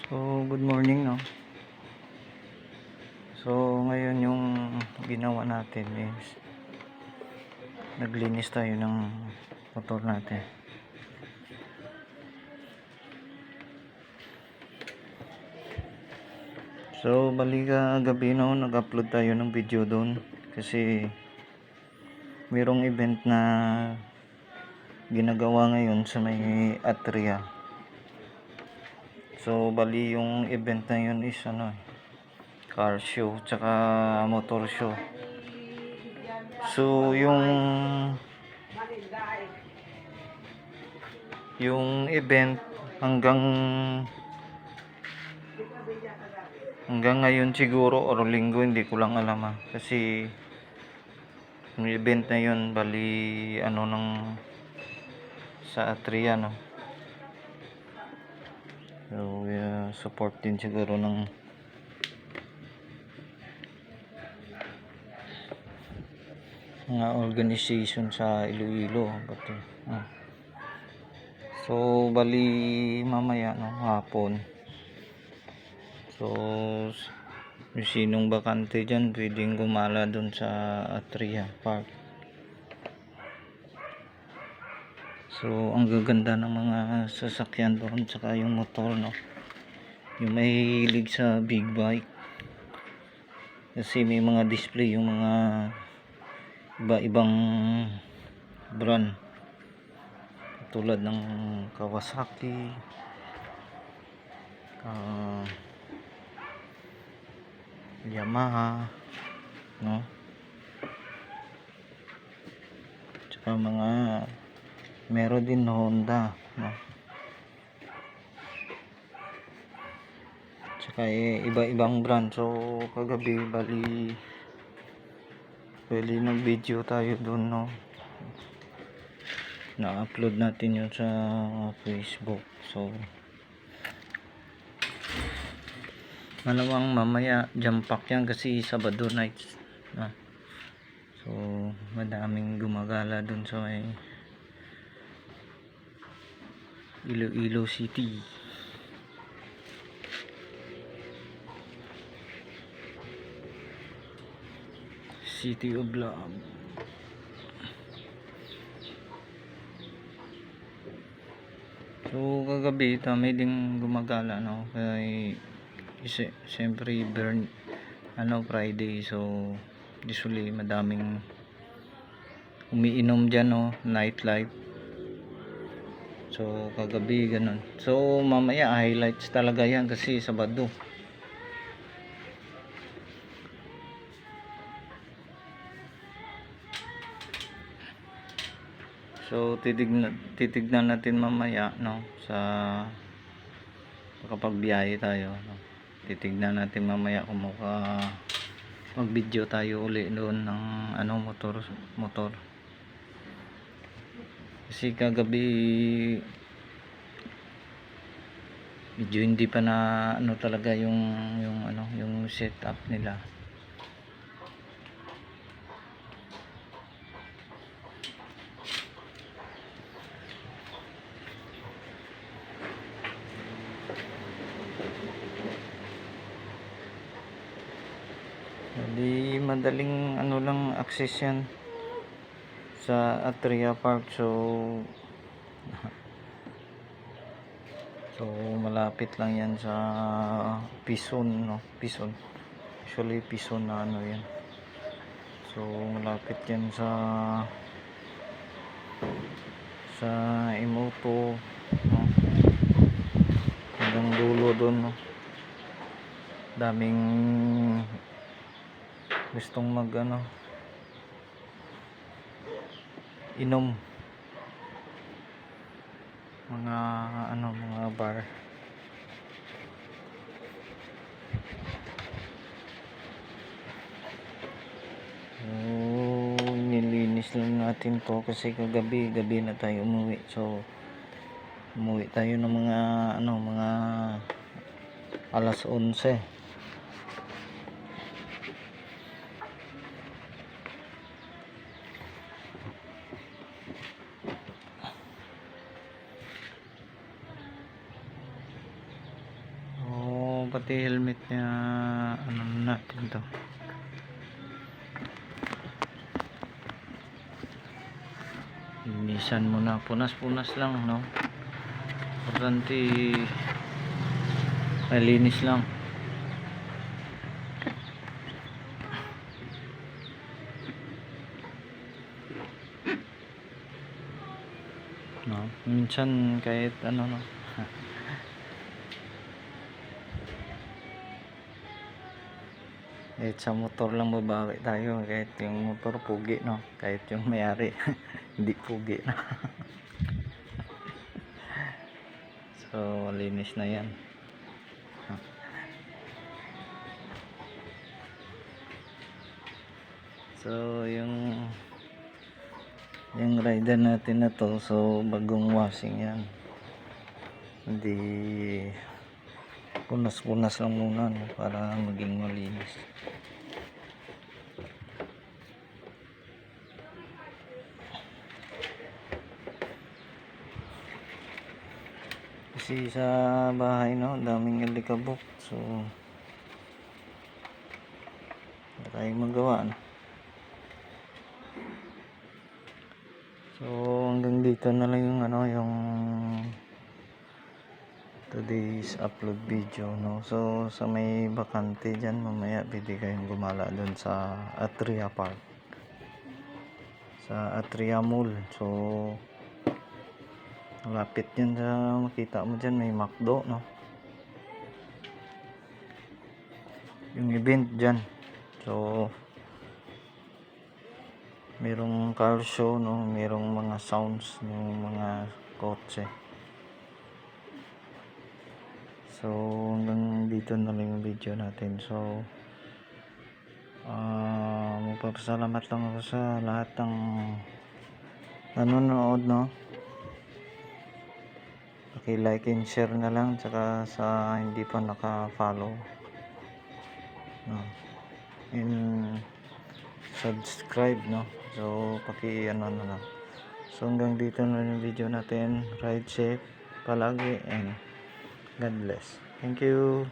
So, good morning, no? So, ngayon yung ginawa natin is naglinis tayo ng motor natin. So, bali gabi no, nag-upload tayo ng video doon kasi mayroong event na ginagawa ngayon sa may Atria. So, bali yung event na yun is car show tsaka motor show. So yung event hanggang ngayon siguro or linggo, hindi ko lang alam kasi yung event na yun bali sa Atria, no. So support din siguro ng mga organization sa Iloilo. So bali mamaya no, hapon. So yung sinong bakante dyan pwedeng gumala dun sa Atria Park. So ang gaganda ng mga sasakyan doon tsaka yung motor, no, yung mahilig sa big bike kasi may mga display yung mga iba-ibang brand tulad ng Kawasaki, Yamaha, no, tsaka mga meron din Honda, no, tsaka iba-ibang brand. So kagabi bali ng video tayo dun, no, na-upload natin yun sa Facebook. So malamang mamaya jump pack yan kasi Sabado nights, no? So madaming gumagala dun sa may Iloilo City. City of Love. So kagabi may ding gumagala, no, kay siyempre Friday, so usually madaming umiinom dyan, no, nightlife. So kagabi ganun. So mamaya highlights talaga yan kasi Sabado. So titignan natin mamaya, no, sa kapag biyahe tayo, no, titignan natin mamaya kung mag video tayo uli doon ng motor kasi kagabi medyo hindi pa na talaga yung setup nila. Hindi madaling lang access yan sa Atria Park. So malapit lang yan sa Pison, no, Pison. Actually Pison na yan. So malapit yan sa Imoto, no, hanggang dulo doon, no. Daming gustong inom, mga bar. So nilinis lang natin to kasi gabi na tayo umuwi. So umuwi tayo ng mga alas 11. pati helmet niya, ano natin to. Linisan mo na, punas-punas lang, no? Importante malinis lang. No, minsan kahit ano, no. Kahit sa motor lang babawi tayo, kahit yung motor pugi, no, kahit yung may-ari hindi pugi na. So linis na yan. So yung rider natin na to, so bagong washing yan, hindi, punas-punas lang muna, no, para maging malinis. Kasi sa bahay, no, daming alikabok, so wala tayong magawa, no. So hanggang dito na lang yung ano, yung today's upload video, no. So sa may bakante dyan, mamaya pwede kayong gumala dun sa Atria Park, sa Atria Mall. So malapit yan, sa makita mo dyan may McDo, no, yung event dyan. So merong car show, no, merong mga sounds ng mga kotse. So hanggang dito na lang yung video natin. So magpapasalamat lang ako sa lahat ng nanonood, no. Paki-like and share na lang, tsaka sa hindi pa naka-follow, no, and subscribe, no. So paki-ano na lang. So hanggang dito na yung video natin. Ride safe palagi and God bless. Thank you.